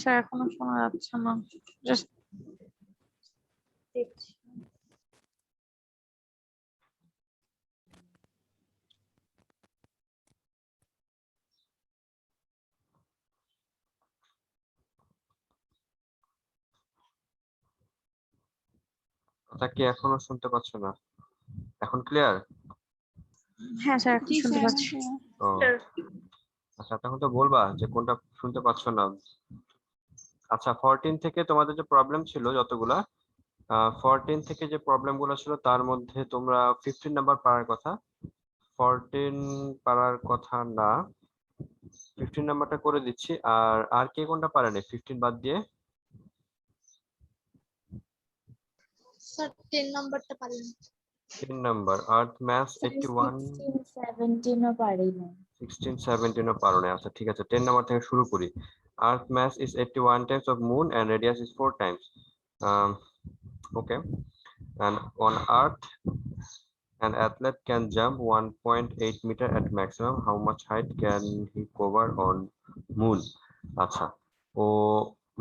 Sir এখনো শোনা যাচ্ছে না, জাস্ট দেখছি। কথা কি এখনো শুনতে পাচ্ছ না? এখন ক্লিয়ার? হ্যাঁ স্যার এখন শুনতে পাচ্ছি। ও আচ্ছা, তখন তো বলবা যে কোনটা শুনতে পাচ্ছ না। আচ্ছা, 14 থেকে তোমাদের যে প্রবলেম ছিল যতগুলা, 14 থেকে যে প্রবলেম গুলো ছিল তার মধ্যে তোমরা 15 নাম্বার পারার কথা, 14 পারার কথা না, 15 নাম্বারটা করে দিচ্ছি। আর কে কোনটা পারেনি 15 বাদ দিয়ে? স্যার 10 নাম্বারটা পারিনি। 3 নাম্বার আর্থ ম্যাথস 81, 16 17 ও পারিনি। 16 17 ও পারো না। আচ্ছা ঠিক আছে, 10 নাম্বার থেকে শুরু করি। Earth mass is 81 times of moon and radius is 4 times. Okay, and on Earth an athlete can jump 1.8 meter at maximum. How much height can he cover on moon? আচ্ছা, ও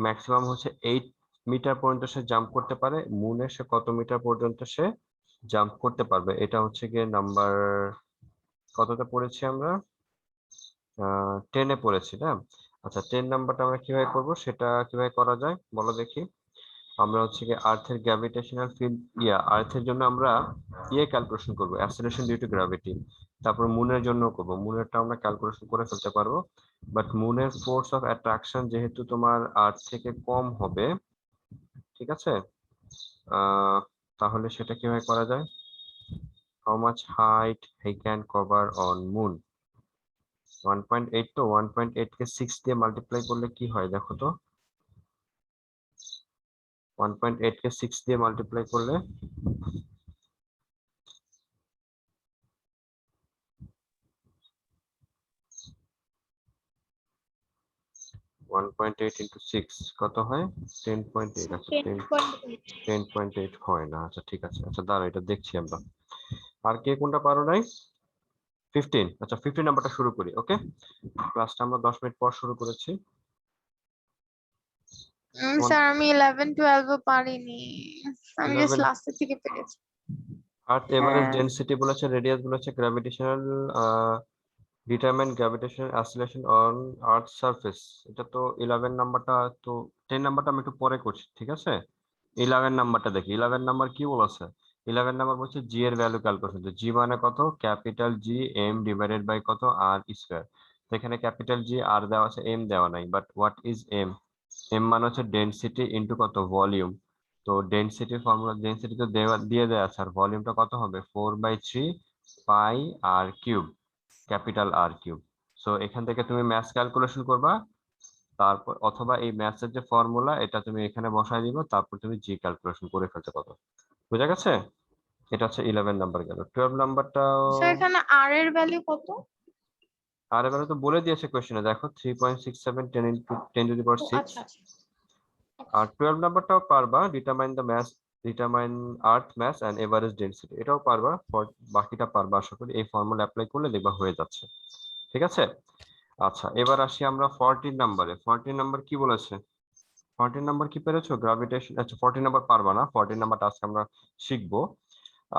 ম্যাক্সিমাম হচ্ছে 8 metre পর্যন্ত সে jump করতে পারে, মুনে সে কত metre পর্যন্ত সে jump করতে পারবে? এটা হচ্ছে গিয়ে নাম্বার কতটা পড়েছি আমরা? 10-এ পড়েছি না? আচ্ছা, 10 নাম্বারটা আমরা কিভাবে করব সেটা কিভাবে করা যায় বলো দেখি। আমরা হচ্ছে কি আর্থের গ্র্যাভিটেশনাল ফিল্ড, আর্থের জন্য আমরা ক্যালকুলেশন করব, অ্যাক্সিলারেশন ডিউ টু গ্র্যাভিটি। তারপর মুনের জন্য করব, মুনেরটা আমরা ক্যালকুলেশন করে ফেলতে পারবো। বাট মুনের ফোর্স অফ অ্যাট্রাকশন যেহেতু তোমার আর্থ থেকে কম হবে, ঠিক আছে, তাহলে সেটা কিভাবে করা যায়? How much height he can cover on moon? 1.8, তো 1.8 কে 6 দিয়ে মাল্টিপ্লাই করলে কি হয় দেখো তো। 1.8 কে 6 দিয়ে মাল্টিপ্লাই করলে 1.8 into 6 কত হয়? 10.8। আচ্ছা 10.8 হয় না। আচ্ছা ঠিক আছে, আচ্ছা দাঁড়া এটা দেখছি আমরা। আর কে কোনটা পারো নাই? 15। আচ্ছা 15 নাম্বারটা শুরু করি। ওকে, ক্লাসটা আমরা 10 মিনিট পর শুরু করেছি। স্যার আমি 11 12 ও পারিনি, আমি জাস্ট 11 লাস্টের থেকে পেরেছি। আর্থ এভারেজ ডেনসিটি বলেছে, রেডিয়াস বলেছে, gravitational determine gravitational acceleration on earth surface. এটা তো 11 নাম্বারটা। তো 10 নাম্বারটা আমি একটু পরে করছি, ঠিক আছে? 11 নাম্বারটা দেখি। 11 নাম্বার কি বলেছে? 11 নাম্বার বলছে জি এর ভ্যালু ক্যালকুলেশন। জি মানে কত? Capital G M divided by কত? R square. তো এখানে ক্যাপিটাল জি আর দেওয়া আছে, এম দেওয়া নাই। But what is M? M মানে হচ্ছে ডেনসিটি ইনটু কত? ভলিউম। তো ডেনসিটির ফর্মুলা, ডেনসিটি তো দিয়ে দেওয়া আছে, আর ভলিউমটা কত হবে? 4/3 pi r cube, capital r cube. So এখান থেকে তুমি ম্যাথ ক্যালকুলেশন করবা, তারপর অথবা এই ম্যাথের যে ফর্মুলা এটা তুমি এখানে বসায় দিবা, তারপর তুমি জি ক্যালকুলেশন করে ফেলতে পারো। বুঝা গেছে? এটা হচ্ছে 11 নাম্বার গেল। 12 নাম্বারটা, স্যার এখানে আর এর ভ্যালু কত? আর এবারে তো বলে দিয়েছে কোশ্চেনে, দেখো 3.67 10 into 10 to the power 6। আচ্ছা আচ্ছা। আর 12 নাম্বারটাও পারবা, determine the mass, determine earth mass and average density, এটাও পারবা। বাকিটা পারবা আশা করি, এই ফর্মুলা অ্যাপ্লাই করলে দেখবা হয়ে যাচ্ছে। ঠিক আছে? আচ্ছা এবার আসি আমরা 14 নাম্বারে। 14 নাম্বার কি বলেছে? 14 নাম্বার কি পেরেছো? গ্র্যাভিটেশন, আচ্ছা 14 নাম্বার পারবা না, 14 নাম্বারটা আজকে আমরা শিখবো।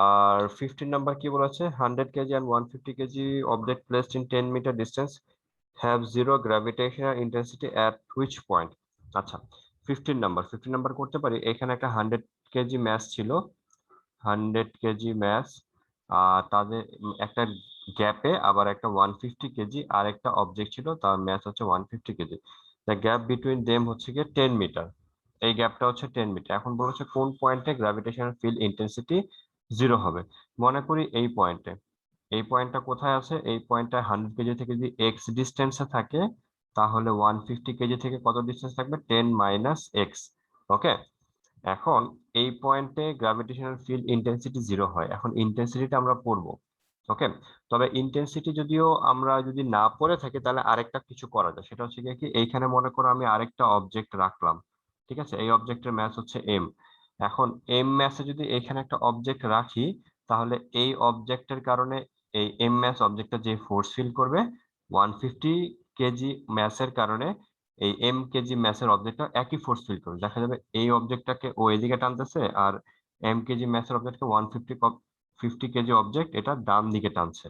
আর 15 নাম্বার কি বলেছে? 100 KG and 150 KG object placed in 10 meter distance have zero gravitational intensity at which point? আচ্ছা 15 নাম্বার করতে পারি। এখানে একটা 100 কেজি ম্যাস ছিল, 100 কেজি ম্যাস, তাদের একটা গ্যাপে আবার একটা 150 কেজি আর একটা অবজেক্ট ছিল, তার ম্যাস হচ্ছে 150 KG. The gap between them হচ্ছে গিয়ে 10 মিটার। এই গ্যাপটা হচ্ছে 10 মিটার। এখন বলেছে কোন পয়েন্টে গ্র্যাভিটেশনাল ফিল্ড ইন্টেন্সিটি জিরো হবে। মনে করি এই পয়েন্টে। এই পয়েন্টটা কোথায় আছে? এই পয়েন্টটা 100 কেজি থেকে যদি এক্স ডিস্টেন্সে থাকে, তাহলে 150 কেজি থেকে কত ডিস্টেন্স থাকবে? 10 মাইনাস এক্স। ওকে, এখন এই পয়েন্টে গ্র্যাভিটেশনাল ফিল্ড ইন্টেন্সিটি জিরো হয়। এখন ইন্টেন্সিটিটা আমরা পড়বো। ওকে, তবে ইন্টেন্সিটি যদিও আমরা যদি না পড়ে থাকি তাহলে আরেকটা কিছু করা যায়, সেটা হচ্ছে কি, এইখানে মনে করো আমি আরেকটা অবজেক্ট রাখলাম, ঠিক আছে? এই অবজেক্টের ম্যাস হচ্ছে এম। এখন এম ম্যাসে যদি এখানে একটা অবজেক্ট রাখি, তাহলে এই অবজেক্টের কারণে এই এম ম্যাস অবজেক্টটা যে ফোর্স ফিল করবে 150 কেজি ম্যাসের কারণে এই এম কেজি ম্যাসের অবজেক্টটা একই ফোর্স ফিল করবে। দেখা যাবে এই অবজেক্টটাকে ও এদিকে টানতেছে, আর এম কেজি ম্যাসের অবজেক্টকে 150 কেজি অবজেক্ট এটা ডান দিকে টানছে।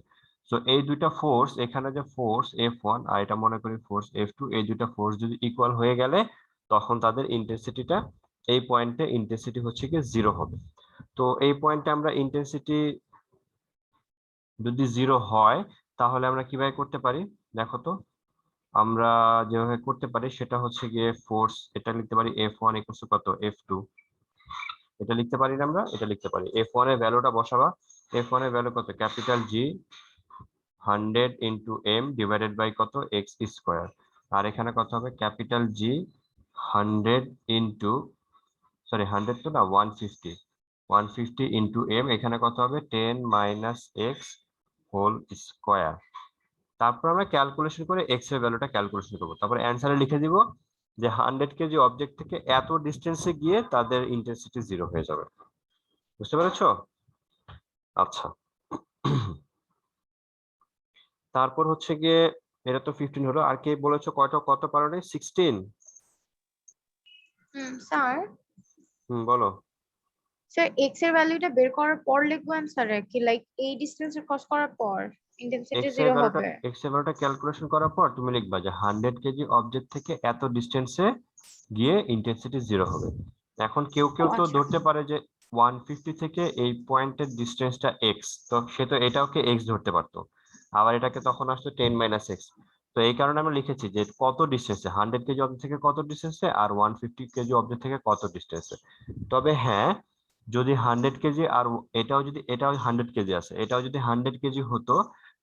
তো এই দুইটা ফোর্স, এখানে যে ফোর্স F1 আর এটা মনে করি ফোর্স F2, এই দুইটা ফোর্স যদি ইকুয়াল হয়ে গেলে তখন তাদের ইন্টেন্সিটিটা, এই পয়েন্টে ইন্টেন্সিটি হচ্ছে কি 0 হবে। তো এই পয়েন্টে আমরা ইন্টেন্সিটি যদি 0 হয় তাহলে আমরা কিভাবে করতে পারি দেখো তো। আমরা যেভাবে করতে পারি সেটা হচ্ছে গিয়ে ফোর্স, এটা লিখতে পারি F1 ইকুয়াল টু কত, F2। এটা লিখতে পারি না, আমরা এটা লিখতে পারি। F1 এর ভ্যালুটা বসাবা, F1 এর ভ্যালু কত, capital G 100 into M divided by কত, এক্স স্কোয়ার। আর এখানে কত হবে, ক্যাপিটাল জি 100 ইন্টু, সরি 100 তো না, 150 ইন্টু এম, এখানে কত হবে 10 মাইনাস এক্স হোল স্কোয়ার। তারপর আমরা ক্যালকুলেশন করে এক্স এর ভ্যালুটা ক্যালকুলেশন করবো, তারপর অ্যান্সারে লিখে দিব যে 100 কেজি অবজেক্ট থেকে এত ডিস্টেন্সে গিয়ে তাদের ইন্টেন্সিটি 0 হয়ে যাবে। বুঝতে পেরেছো? আচ্ছা, তারপর হচ্ছে গিয়ে এটা তো 15 হলো, আর কে বলেছো কয়টা, কত পারো নাই? 16। স্যার বলো। স্যার এক্স এর ভ্যালুটা বের করার পর লিখবো অ্যান্সারে, কি লাইক এই ডিসটেন্সের ক্রস করার পর ইন্টেন্সিটি এক্স এর 0 ভ্যালুটা, হবে? এক্স এর ভ্যালুটা ক্যালকুলেশন করার পর তুমি লিখবা যে 100 কেজি অবজেক্ট থেকে এত ডিস্টেন্সে গিয়ে ইন্টেন্সিটি 0 হবে। এখন কেউ ও কেউ তো আচ্ছা। ধরতে পারে যে 150 থেকে এই পয়েন্টের ডিস্টেন্সটা এক্স, তো সে তো এটাকে এক্স ধরতে পারতো, আবার এটাকে তখন আসতো 10 মাইনাস এক্স। তো এই কারণে আমরা লিখেছি যে কত ডিস্টেন্সে, 100 কেজি অবজেক্ট থেকে কত ডিস্টেন্সে আর 150 কেজি অবজেক্ট থেকে কত ডিস্টেন্সে। তবে হ্যাঁ, যদি 100 কেজি আর এটাও যদি, এটাও 100 কেজি আছে, এটাও যদি 100 কেজি হতো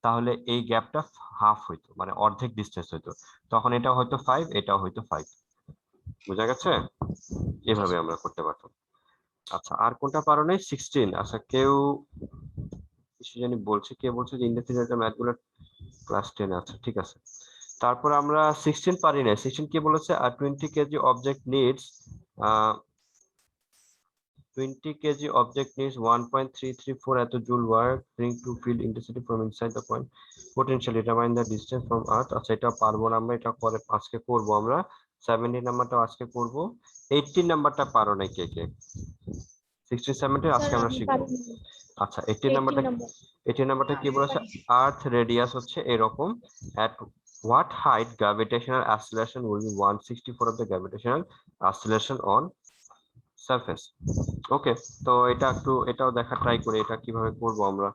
তাহলে এই গ্যাপটা হাফ হইতো, মানে অর্ধেক ডিস্টেন্স হইতো, তখন এটা হয়তো 5, এটাও হয়তো 5। বোঝা গেছে? জি এভাবে স্যার। আমরা করতে পারতাম। আচ্ছা, আর কোনটা পারো নাই? 16। আচ্ছা, কেউ কিছু জানি বলছে, কে বলছে যে ইন্ডাস্ট্রিয়াল ম্যাথ গুলো ক্লাস 10 আছে, ঠিক আছে। তারপর আমরা 16 পারি না। 16 কি বলেছে, আর 20 KG object needs 20 kg object needs 1.334 at a joule work bring to field intensity from inside the point potentially determine the distance from earth। আচ্ছা, এটা পারবো না আমরা, এটা পরে আজকে করব আমরা। 17 নাম্বারটা আজকে করব। 18 নাম্বারটা পারো না কে কে? 16 17 স্যার আজকে আমরা আমি শিখবো। পারি না। আচ্ছা, 18 18 নাম্বারটা, নম্বর 18 নাম্বারটা কি আমি বলেছে, পারি। আর্থ রেডিয়াস হচ্ছে এরকম, at what height gravitational acceleration will be 164 of the gravitational acceleration on surface. Okay, তো এটা একটু, এটাও দেখা ট্রাই করি, এটা কিভাবে করব আমরা।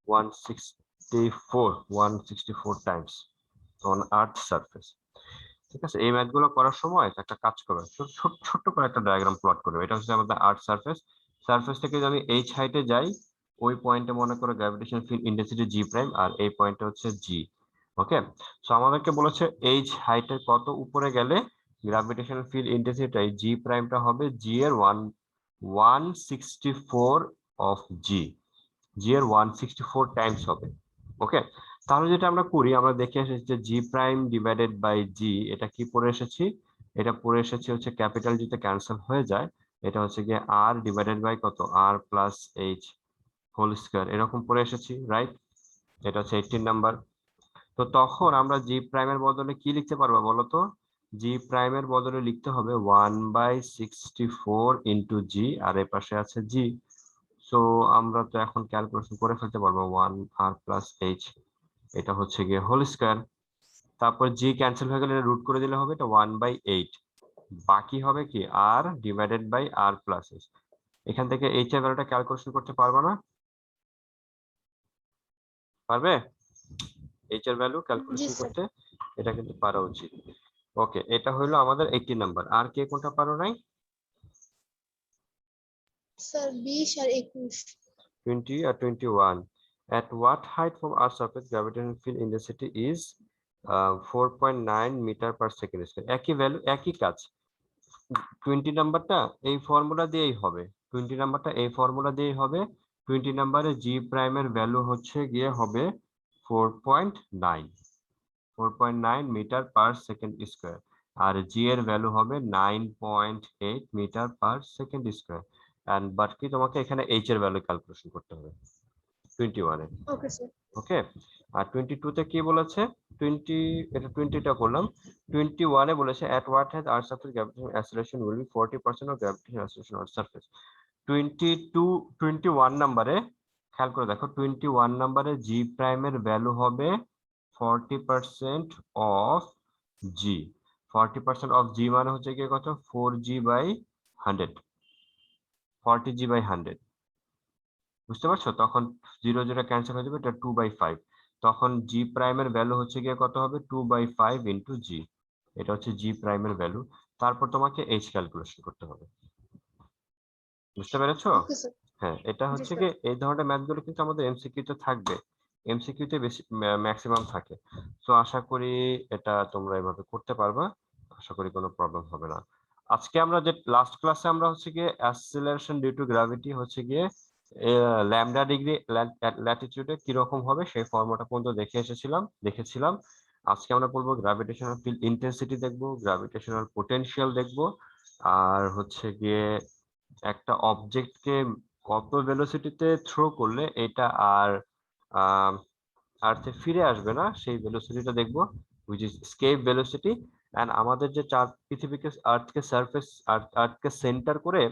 164 টাইমস অন আর্থ সারফেস। ঠিক আছে, এই ম্যাথ গুলো করার সময় একটা কাজ করবে, ছোট্ট করে একটা ডায়াগ্রাম প্লট করবে। এটা হচ্ছে আমাদের আর্থ সারফেস। সারফেস থেকে যদি আমি এইচ হাইটে যাই, ওই পয়েন্টে মনে করো গ্র্যাভিটেশন ফিল্ড ইন্টেন্সিটি জি প্রাইম, আর এই পয়েন্টে হচ্ছে জি। ওকে, সো আমাদেরকে বলেছে এইচ হাইটের কত উপরে গেলে গ্র্যাভিটেশনাল ফিল্ড ইন্টেন্সিটি জি প্রাইমটা হবে জি এর 164 অফ জি, জি এর 164 টাইমস হবে। ওকে, তাহলে যেটা আমরা করি, আমরা দেখে এসেছি যে জি প্রাইম ডিভাইডেড বাই জি, এটা কি পড়ে এসেছি, এটা পড়ে এসেছি হচ্ছে ক্যাপিটাল জি তে ক্যান্সেল হয়ে যায়, এটা হচ্ছে গিয়ে আর ডিভাইডেড বাই কত, আর প্লাস এইচ হোল স্কয়ার, এরকম পড়ে এসেছি, রাইট? এটা হচ্ছে 18 নাম্বার। তো তখন আমরা জি প্রাইমের বদলে কি লিখতে পারবো বলো তো? জি প্রাইমের বদলে লিখতে হবে 1/64 ইন্টু জি, আর এর পাশে আছে জি। সো আমরা তো এখন ক্যালকুলেশন করে ফেলতে পারবো, 1 আর প্লাস এইচ, এটা হচ্ছে গিয়ে হোল স্কয়ার। তারপর জি ক্যান্সেল হয়ে গেলে রুট করে দিলে হবে এটা 1/8, বাকি হবে কি আর divided by r plus h. এখান থেকে এইচ এর ভ্যালুটা ক্যালকুলেশন করতে পারবো না? পারবে এইচ এর ভ্যালু জি ক্যালকুলেশন স্যার। করতে? এটা কিন্তু পারা উচিত। ওকে, এটা হলো আমাদের 18 নাম্বার। আর কে কোনটা পারো নাই? স্যার 20 আর 21। 20 আর 21। At what height from Earth's surface gravitational field intensity is 4.9 metre per second square? একই ভ্যালু, একই কাজ। 20 নাম্বারটা এই ফর্মুলা দিয়েই হবে, 20 নাম্বারটা এই ফর্মুলা দিয়েই হবে। 20 নাম্বারে জি প্রাইমের ভ্যালু হচ্ছে গিয়ে হবে 4.9 মিটার পার সেকেন্ড স্কয়ার, আর জি এর ভ্যালু হবে 9.8 metre per second square. And but কি তোমাকে এখানে এইচ এর ভ্যালু ক্যালকুলেশন করতে হবে। 21 এ। Okay, sir. ওকে, আর 22 তে কি বলেছে? 20টা করলাম। 21 এ বলেছে at what height earth surface gravitational acceleration will be 40% of gravitational acceleration on surface। 21 নম্বরে খেয়াল করে দেখো, 21 নম্বরে g প্রাইমের ভ্যালু হবে 40% অফ g। 40% অফ g মানে হচ্ছে কি কত? 4g/100, 40g/100। বুঝতে পারছো? তখন 0 0 ক্যান্সেল হয়ে যাবে, এটা 2/5। তখন g প্রাইমের ভ্যালু হচ্ছে গিয়ে কত হবে? 2/5 ইন্টু g। এটা হচ্ছে g প্রাইমের ভ্যালু। তারপর তোমাকে h ক্যালকুলেশন করতে হবে। বুঝতে পেরেছো? Okay, sir. হ্যাঁ, এটা জি, হচ্ছে স্যার। কি, এই ধরনের ম্যাথ গুলো কিন্তু আমাদের এমসিকিউ তে থাকবে, এমসিকিউ তে বেশি ম্যাক্সিমাম থাকে। তো আশা করি এটা তোমরা এভাবে করতে পারবা, আশা করি কোনো প্রবলেম হবে না। আজকে আমরা যে লাস্ট ক্লাসে আমরা হচ্ছে গিয়ে অ্যাসিলারেশন ডিউ টু গ্র্যাভিটি হচ্ছে গিয়ে ল্যামডা ডিগ্রি ল্যাটিটিউডে কি রকম হবে সেই ফর্মুলাটা পর্যন্ত দেখেছিলাম। আজকে আমরা পড়বো গ্র্যাভিটেশনাল ফিল্ড ইন্টেন্সিটি, দেখবো গ্র্যাভিটেশনাল পোটেনশিয়াল, দেখবো আর হচ্ছে গিয়ে একটা অবজেক্টকে কত ভেলোসিটিতে থ্রো করলে এটা আর আর্থে ফিরে আসবে না সেই ভেলোসিটিটা দেখবো, which is escape velocity. And আমাদের যে পৃথিবীকে আর্থকে সেন্টার করে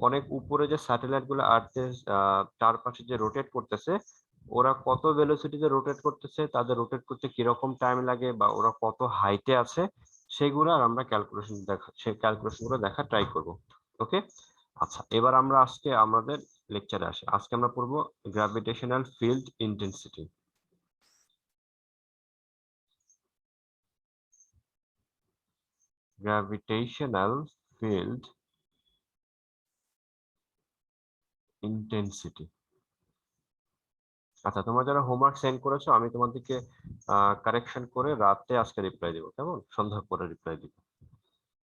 অনেক উপরে যে স্যাটেলাইট গুলো আর্থের চারপাশে যে রোটেট করতেছে, ওরা কত ভেলোসিটিতে রোটেট করতেছে, তাদের রোটেট করতে কিরকম টাইম লাগে, বা ওরা কত হাইটে আছে, সেগুলো আর আমরা ক্যালকুলেশন গুলো দেখা ট্রাই করব। ওকে, আচ্ছা, এবার আমরা আজকে আমাদের লেকচারে আসি। আজকে আমরা পড়বো gravitational field intensity. Gravitational field intensity. আচ্ছা, তোমরা যারা হোমওয়ার্ক সেন্ড করেছো আমি তোমাদেরকে কারেকশন করে রাতে আজকে রিপ্লাই দিব, কেমন? সন্ধ্যা পরে রিপ্লাই দিব।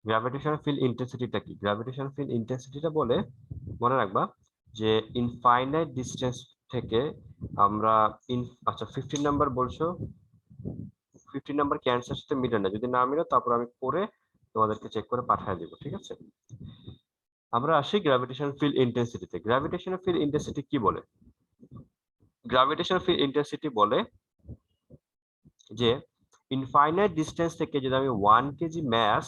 গ্র্যাভিটেশনাল ফিল্ড ইন্টেন্সিটিটা কি? গ্র্যাভিটেশনাল ফিল্ড ইন্টেন্সিটিটা বলে, মনে রাখবা যে ইনফাইনাইট ডিসটেন্স থেকে আমরা আচ্ছা 15 নাম্বার বলছো, 15 নাম্বার কি অ্যান্সার সাথে মিলে না? যদি না মিলে তারপর আমি করে তোমাদেরকে চেক করে পাঠিয়ে দিব, ঠিক আছে? আমরা আসি গ্র্যাভিটেশনাল ফিল্ড ইন্টেন্সিটিতে। গ্র্যাভিটেশনাল ফিল্ড ইন্টেন্সিটি কি বলে? গ্র্যাভিটেশনাল ফিল্ড ইন্টেন্সিটি বলে যে ইনফাইনাইট ডিসটেন্স থেকে যদি আমি 1 কেজি ম্যাস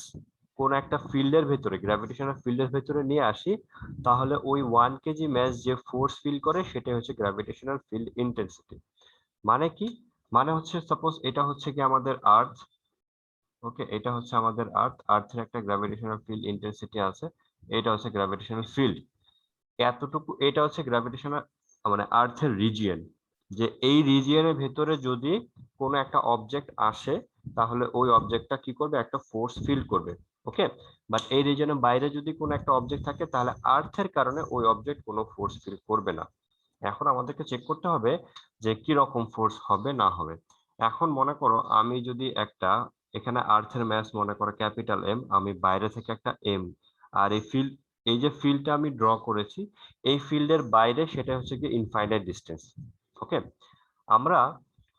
কোন একটা ফিল্ডের ভেতরে, গ্র্যাভিটেশনাল ফিল্ডের ভেতরে নিয়ে আসি, তাহলে ওই 1 কেজি ম্যাস যে ফোর্স ফিল করে সেটাই হচ্ছে গ্র্যাভিটেশনাল ফিল্ড ইন্টেন্সিটি। মানে কি? মানে হচ্ছে সাপোজ এটা হচ্ছে কি আমাদের আর্থ, ওকে, এটা হচ্ছে আমাদের আর্থের একটা গ্র্যাভিটেশনাল ফিল্ড ইন্টেন্সিটি আছে, এটা হচ্ছে গ্র্যাভিটেশনাল ফিল্ড এতটুকু। এটা হচ্ছে গ্র্যাভিটেশনাল মানে আর্থের রিজিয়ন, যে এই রিজিয়নের ভেতরে যদি কোনো একটা অবজেক্ট আসে তাহলে ওই অবজেক্টটা কি করবে? একটা ফোর্স ফিল করবে, ওকে। বাট এই রিজিয়নের বাইরে যদি কোনো একটা অবজেক্ট থাকে তাহলে আর্থের কারণে ওই অবজেক্ট কোনো ফোর্স ফিল করবে না। এখন আমাদেরকে চেক করতে হবে যে কি রকম ফোর্স হবে না হবে। এখন মনে করো আমি যদি একটা, এখানে আর্থের ম্যাস মনে করো ক্যাপিটাল এম, আমি বাইরে থেকে একটা এম, আর এই যে ফিল্ডটা আমি ড্র করেছি এই ফিল্ডের বাইরে সেটা হচ্ছে কি ইনফাইনাইট ডিস্টেন্স, ওকে। আমরা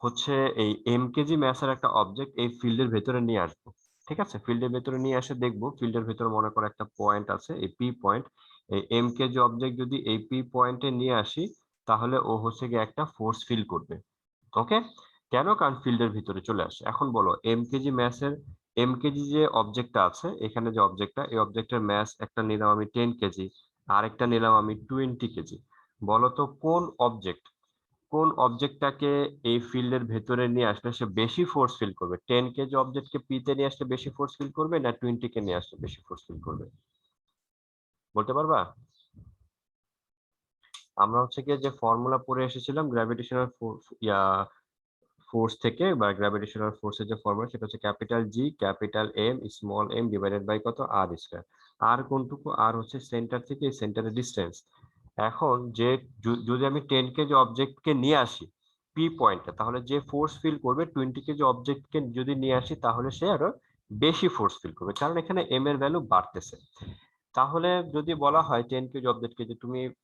হচ্ছে এই এম কেজি ম্যাসের একটা অবজেক্ট এই ফিল্ডের ভেতরে নিয়ে আসবো, ঠিক আছে? ফিল্ডের ভেতরে নিয়ে এসে দেখবো ফিল্ডের ভেতরে মনে করো একটা পয়েন্ট আছে, এই পি পয়েন্ট। এই এম কেজি অবজেক্ট যদি এই পি পয়েন্টে নিয়ে আসি তাহলে ও হচ্ছে গিয়ে একটা ফোর্স ফিল করবে, ওকে। কেন? কারণ ফিল্ডের ভিতরে চলে আসে। এখন বলো এম কেজি ম্যাসের, এম কেজি যে অবজেক্টটা আছে এখানে, যে অবজেক্টটা, এই অবজেক্টের ম্যাস একটা নিলাম আমি 10 কেজি, আরেকটা নিলাম আমি 20 কেজি। বলো তো কোন অবজেক্টটাকে এই ফিল্ডের ভেতরে নিয়ে আসলে সে বেশি ফোর্স ফিল করবে? 10 কেজি অবজেক্টকে পি তে নিয়ে আসলে বেশি ফোর্স ফিল করবে, না 20 কে নিয়ে আসলে বেশি ফোর্স ফিল করবে? বলতে পারবা? আমরা হচ্ছে গিয়ে যে ফর্মুলা পড়ে এসেছিলাম গ্র্যাভিটেশনাল ফোর্স থেকে, বা গ্র্যাভিটেশনাল ফোর্সের যে ফর্মুলা সেটা হচ্ছে capital G capital M small M divided by কত? R square. আর কোনটুকু? আর হচ্ছে সেন্টার থেকে সেন্টারের ডিসটেন্স। এখন যে যদি আমি 10 কেজি অবজেক্টকে নিয়ে আসি পি পয়েন্টে, তাহলে যে ফোর্স ফিল করবে 20 কেজি অবজেক্টকে যদি নিয়ে আসি তাহলে সে আরো বেশি ফোর্স ফিল করবে, কারণ এখানে এম এর ভ্যালু বাড়তেছে। তাহলে যদি বলা হয় 10 কেজি অবজেক্টকে যে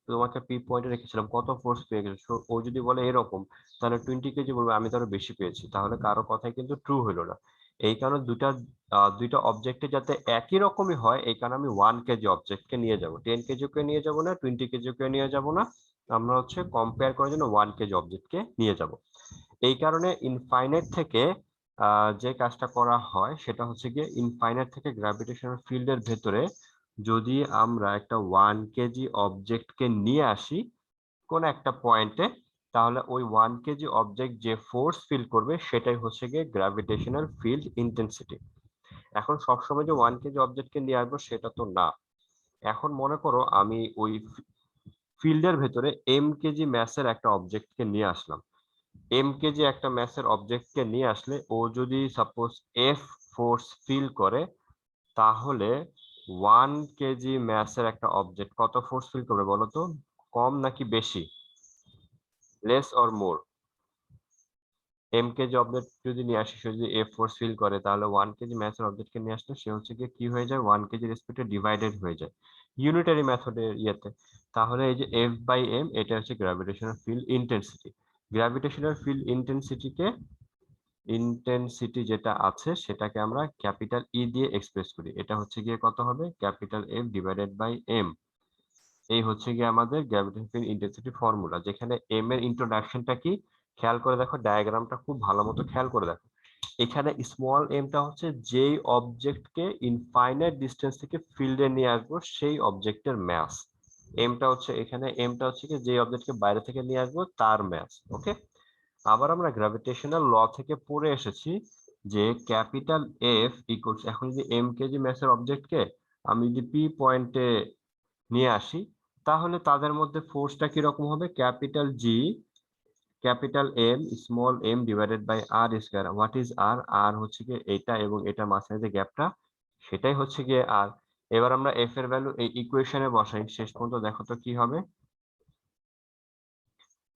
তোমাকে পি পয়েন্টে রেখেছিলাম, কত ফোর্স পেয়ে গেছো? ও যদি বলে এরকম, তাহলে 20 কেজি বলবে আমি তো আরো বেশি পেয়েছি, তাহলে কারো কথাই কিন্তু ট্রু হলো না। এই কারণে দুইটা অবজেক্টে যাতে একই রকমই হয়, এই কারণে আমি 1 কেজি অবজেক্টকে নিয়ে যাব, 10 কেজিকে নিয়ে যাব না, 20 কেজিকে নিয়ে যাব না, আমরা হচ্ছে কম্পেয়ার করার জন্য 1 কেজি অবজেক্টকে নিয়ে যাব। এই কারণে ইনফাইনাইট থেকে যে কাজটা করা হয় সেটা হচ্ছে গিয়ে ইনফাইনাইট থেকে গ্র্যাভিটেশনাল ফিল্ডের ভেতরে যদি আমরা একটা 1 কেজি অবজেক্টকে নিয়ে আসি কোন একটা পয়েন্টে, তাহলে ওই 1 কেজি অবজেক্ট যে ফোর্স ফিল করবে সেটাই হচ্ছে গিয়ে গ্র্যাভিটেশনাল ফিল্ড ইন্টেন্সিটি। এখন সবসময় যে 1 কেজি অবজেক্টকে নিয়ে আসবো সেটা তো না। এখন মনে করো আমি ওই ফিল্ডের ভেতরে এম কেজি ম্যাসের একটা অবজেক্টকে নিয়ে আসলাম। এম কেজি একটা ম্যাসের অবজেক্টকে নিয়ে আসলে ও যদি সাপোজ এফ ফোর্স ফিল করে, তাহলে 1 কেজি ম্যাসের একটা অবজেক্ট কত ফোর্স ফিল করবে বলো তো? কম নাকি বেশি? Less or more? M KG object যদি নিয়ে আসি, সে যদি এফ ফোর্স ফিল করে, তাহলে 1 কেজি ম্যাসের অবজেক্টকে নিয়ে আসলে সে হচ্ছে কি হয়ে যায়, 1 কেজি রেসপেক্টে ডিভাইডেড হয়ে যায় ইউনিটারি মেথডের ইয়েতে। তাহলে এই যে এফ বাই এম, এটা হচ্ছে gravitational field intensity. Gravitational field intensity যেটা আছে সেটাকে আমরা ক্যাপিটাল ই দিয়ে এক্সপ্রেস করি। এটা হচ্ছে গিয়ে কত হবে? Capital F divided by M. এই হচ্ছে গিয়ে আমাদের গ্র্যাভিটেশনাল ফিল্ড ইন্টেন্সিটি ফর্মুলা, যেখানে এম এর ইন্ট্রোডাকশনটা কি খেয়াল করে দেখো, ডায়াগ্রামটা খুব ভালো মতো খেয়াল করে দেখো। এখানে স্মল এমটা হচ্ছে যেই অবজেক্টকে ইনফাইনাইট ডিস্টেন্স থেকে ফিল্ডে নিয়ে আসবো সেই অবজেক্টের ম্যাস। এমটা হচ্ছে এখানে এমটা হচ্ছে কি যে অবজেক্টকে বাইরে থেকে নিয়ে আসবো তার ম্যাস। ওকে, আবার আমরা গ্র্যাভিটেশনাল ল থেকে পড়ে এসেছি যে ক্যাপিটাল এফ ইকুয়ালস, এখন যদি এম কেজি ম্যাসের অবজেক্টকে আমি যদি পি পয়েন্টে নিয়ে আসি, তাহলে তাদের মধ্যে ফোর্সটা কিরকম হবে? Capital G capital M small M divided by R square. What is r? R হচ্ছে গিয়ে এটা এবং এটা মাঝখানে যে গ্যাপটা, সেটাই হচ্ছে গিয়ে আর। এবার আমরা এফ এর ভ্যালু এই ইকুয়েশনে বসাই, শেষ পর্যন্ত দেখো তো কি হবে।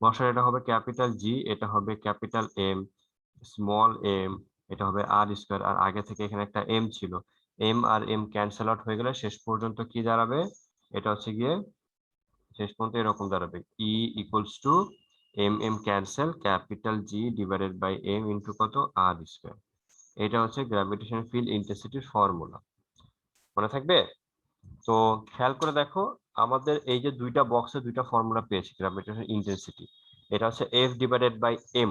বসার এটা হবে ক্যাপিটাল জি, এটা হবে ক্যাপিটাল এম স্মল এম, এটা হবে আর স্কয়ার, আর আগে থেকে এখানে একটা এম ছিল, এম আর এম ক্যান্সেল আউট হয়ে গেলে শেষ পর্যন্ত কি দাঁড়াবে? এটা হচ্ছে গিয়ে শেষ পর্যন্ত এরকম দাঁড়াবে, E equals to M M cancel, capital G divided by M into কত? R square. এটা হচ্ছে গ্র্যাভিটেশনাল ফিল্ড ইন্টেন্সিটির ফর্মুলা। মনে থাকবে? তো খেয়াল করে দেখো, আমাদের এই যে দুইটা বক্সে দুইটা ফর্মুলা পেয়েছি গ্র্যাভিটেশনাল ইন্টেন্সিটি। এটা হচ্ছে এফ ডিভাইডেড বাই এম,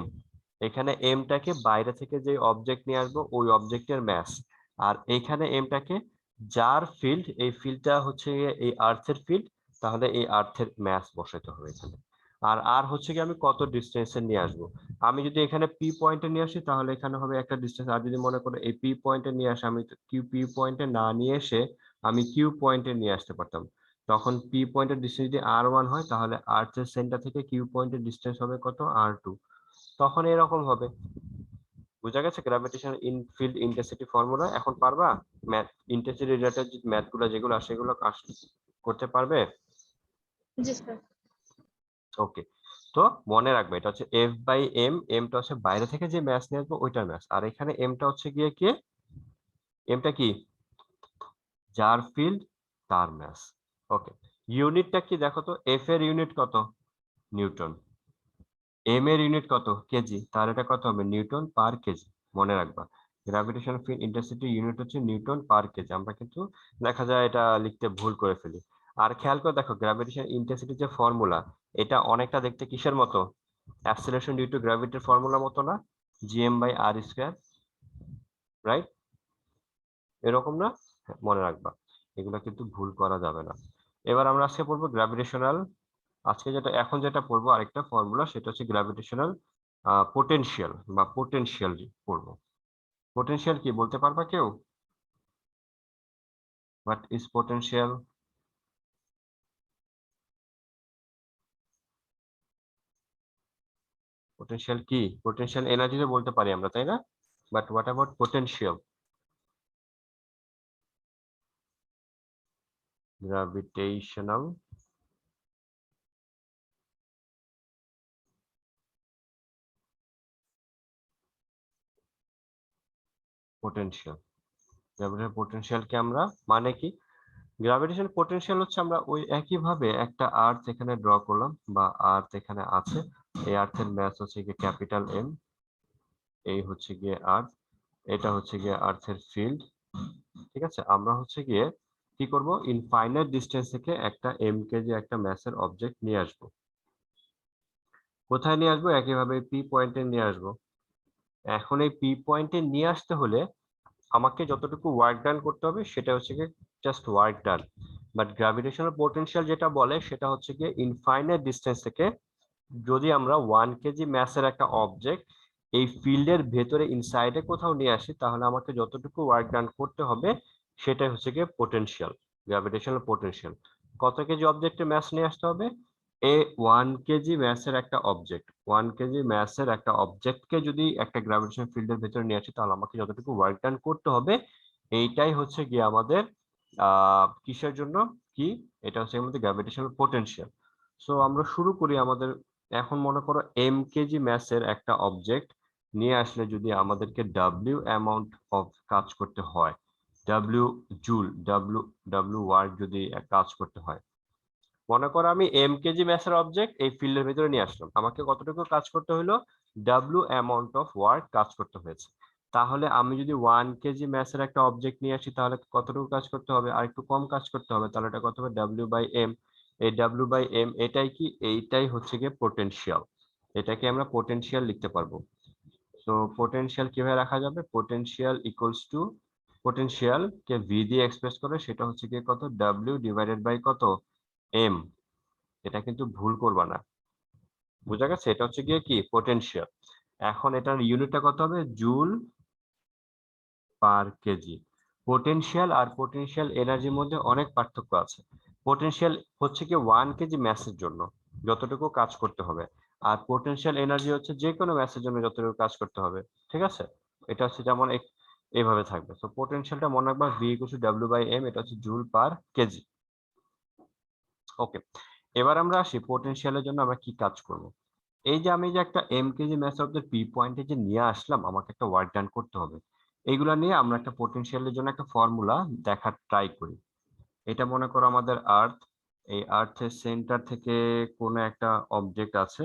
এখানে এমটাকে বাইরে থেকে যে অবজেক্ট নিয়ে আসবো ওই অবজেক্টের ম্যাস, আর এইখানে এমটাকে যার ফিল্ড, এই ফিল্ডটা হচ্ছে এই আর্থের ফিল্ড, তাহলে এই আর্থের ম্যাস বসাতে হবে এখানে। আর আর হচ্ছে কি আমি কত ডিস্টেন্সে নিয়ে আসবো। আমি যদি এখানে পি পয়েন্টে নিয়ে আসি তাহলে এখানে হবে একটা ডিস্টেন্স, আর যদি মনে করো এই পি পয়েন্টে নিয়ে আসি, আমি কিউ পি পয়েন্টে না নিয়ে এসে আমি কিউ পয়েন্টে নিয়ে আসতে পারতাম, তখন পি পয়েন্টের ডিস্টেন্স যদি আর 1 হয় তাহলে আর্থের সেন্টার থেকে কিউ পয়েন্টের ডিস্টেন্স হবে কত? আর 2। তখন এরকম হবে। বুঝা গেছে গ্র্যাভিটেশনাল ফিল্ড ইন্টেন্সিটি ফর্মুলা? এখন পারবা ম্যাথ ইন্টেন্সিটি রিলেটেড ম্যাথ গুলো যেগুলো আসে সেগুলো করতে পারবে? জি স্যার। ওকে, তো মনে রাখবে এটা হচ্ছে এফ বাই এম, এমটা হচ্ছে বাইরে থেকে যে ম্যাস নিয়ে আসবো ওইটার ম্যাস, আর এখানে এমটা হচ্ছে গিয়ে কি, এমটা কি যার ফিল্ড তার ম্যাস। ওকে, ইউনিটটা কি দেখো তো, এফ এর ইউনিট কত? নিউটন। এম এর ইউনিট কত? কেজি, তাহলে এটা কত হবে? নিউটন পার কেজি। মনে রাখবা গ্র্যাভিটেশনাল ফিল্ড ইন্টেন্সিটি ইউনিট হচ্ছে নিউটন পার কেজি। আমরা কিন্তু দেখা যায় এটা লিখতে ভুল করে ফেলি। আর খেয়াল করে দেখো গ্র্যাভিটেশনাল ইন্টেন্সিটি যে ফর্মুলা, এটা অনেকটা দেখতে কিসের মতো? অ্যাক্সিলারেশন ডিউ টু গ্র্যাভিটির ফর্মুলার মতো না? GM by R square, right? এরকম না? হ্যাঁ, মনে রাখবা, এগুলো কিন্তু ভুল করা যাবে না। এবার আমরা আজকে পড়বো গ্র্যাভিটেশনাল, আজকে যেটা এখন যেটা পড়বো আরেকটা ফর্মুলা, সেটা হচ্ছে গ্র্যাভিটেশনাল পোটেনশিয়াল বা পোটেনশিয়াল পড়বো। পোটেনশিয়াল কি বলতে পারবা কেউ? What is potential? পোটেনশিয়াল কি? পোটেনশিয়াল এনার্জিতে বলতে পারি আমরা, তাই না? But what about potential? Gravitational potential, gravitational পোটেনশিয়ালকে আমরা মানে কি, গ্র্যাভিটেশন পোটেনশিয়াল হচ্ছে আমরা ওই একই ভাবে একটা আর্থ এখানে ড্র করলাম বা আর্থ এখানে আছে, এই আর্থের ম্যাস হচ্ছে গিয়ে ক্যাপিটাল এম, এই হচ্ছে গিয়ে আর্থ, এটা হচ্ছে গিয়ে আর্থের ফিল্ড। ঠিক আছে, আমরা হচ্ছে গিয়ে কি করব, ইনফাইনাইট ডিস্টেন্স থেকে একটা কেজি একটা ম্যাসের অবজেক্ট নিয়ে আসব। কোথায় নিয়ে আসবো? একইভাবে পি পয়েন্টে নিয়ে আসবো। এখন এই পি পয়েন্টে নিয়ে আসতে হলে আমাকে যতটুকু ওয়ার্ক ডান করতে হবে সেটা হচ্ছে গিয়ে just work done. But gravitational potential যেটা বলে সেটা হচ্ছে গিয়ে ইনফাইনাইট ডিস্টেন্স থেকে যদি আমরা 1 কেজি ম্যাসের একটা অবজেক্ট এই ফিল্ডের ভেতরে ইনসাইডে কোথাও নিয়ে আসি, তাহলে আমাকে যতটুকু ওয়ার্ক ডান করতে হবে সেটাই হচ্ছে গিয়ে পোটেনশিয়াল, গ্র্যাভিটেশনাল পোটেনশিয়াল। কত কেজি অবজেক্টে ম্যাস নিয়ে আসতে হবে? 1 কেজি ম্যাসের একটা অবজেক্ট, 1 কেজি ম্যাসের একটা অবজেক্টকে যদি একটা গ্র্যাভিটেশনাল ফিল্ডের ভেতরে নিয়ে আসি, তাহলে আমাকে যতটুকু ওয়ার্ক ডান করতে হবে এইটাই হচ্ছে গিয়ে আমাদের কিসের জন্য কি, এটা হচ্ছে আমাদের গ্র্যাভিটেশনাল পোটেনশিয়াল। সো আমরা শুরু করি আমাদের। এখন মনে করো কেজি ম্যাসের একটা অবজেক্ট নিয়ে আসলে যদি আমাদেরকে ডাব্লিউ অ্যামাউন্ট অফ কাজ করতে হয়, ডাব্লিউ জুল, ডাব্লিউ ওয়ার্ক যদি কাজ করতে হয়, মনে করো আমি কেজি ম্যাসের অবজেক্ট এই ফিল্ডের ভিতরে নিয়ে আসলাম, আমাকে কতটুকু কাজ করতে হলো? ডাব্লিউ অ্যামাউন্ট অফ ওয়ার্ক কাজ করতে হয়েছে। তাহলে আমি যদি 1 কেজি ম্যাসের একটা অবজেক্ট নিয়ে আসি, তাহলে কতটুকু কাজ করতে হবে? আর একটু কম কাজ করতে হবে। তাহলে এটা কত হবে? W by M. এই ডাব্লিউ বাই এম এটাই কি? এইটাই হচ্ছে গিয়ে পোটেনশিয়াল। এটাকে আমরা পোটেনশিয়াল লিখতে পারবো। তো পোটেনশিয়াল কিভাবে রাখা যাবে? Potential equals to, potential K V দিয়ে এক্সপ্রেস করে, সেটা হচ্ছে গিয়ে কত? ডাব্লিউ ডিভাইডেড বাই কত? এম। এটা কিন্তু ভুল করবা না, বুঝা গেছে? এটা হচ্ছে গিয়ে কি? পোটেনশিয়াল। এখন এটার ইউনিটটা কত হবে? Joule per KG. পোটেনশিয়াল আর পোটেনশিয়াল এনার্জির মধ্যে অনেক পার্থক্য আছে। পোটেনশিয়াল হচ্ছে কি 1 কেজি ম্যাসের জন্য যতটুকু কাজ করতে হবে, আর পোটেনশিয়াল এনার্জি হচ্ছে যে কোনো ম্যাসের জন্য যতটুকু কাজ করতে হবে। ঠিক আছে, এটা হচ্ছে যেমন এইভাবে থাকবে। তো পোটেনশিয়ালটা মনে রাখবা V equal to W by M, এটা হচ্ছে জুল পার কেজি। ওকে, এবার আমরা আসি পোটেনশিয়ালের জন্য আমরা কি কাজ করব। এই যে আমি যে একটা KG mass of the P পয়েন্টে যে নিয়ে আসলাম, আমাকে একটা ওয়ার্ক ডান করতে হবে। এইগুলা নিয়ে আমরা একটা পোটেনশিয়ালের জন্য একটা ফর্মুলা দেখার ট্রাই করি। এটা মনে করো আমাদের আর্থ। এই আর্থের সেন্টার থেকে কোনো একটা অবজেক্ট আছে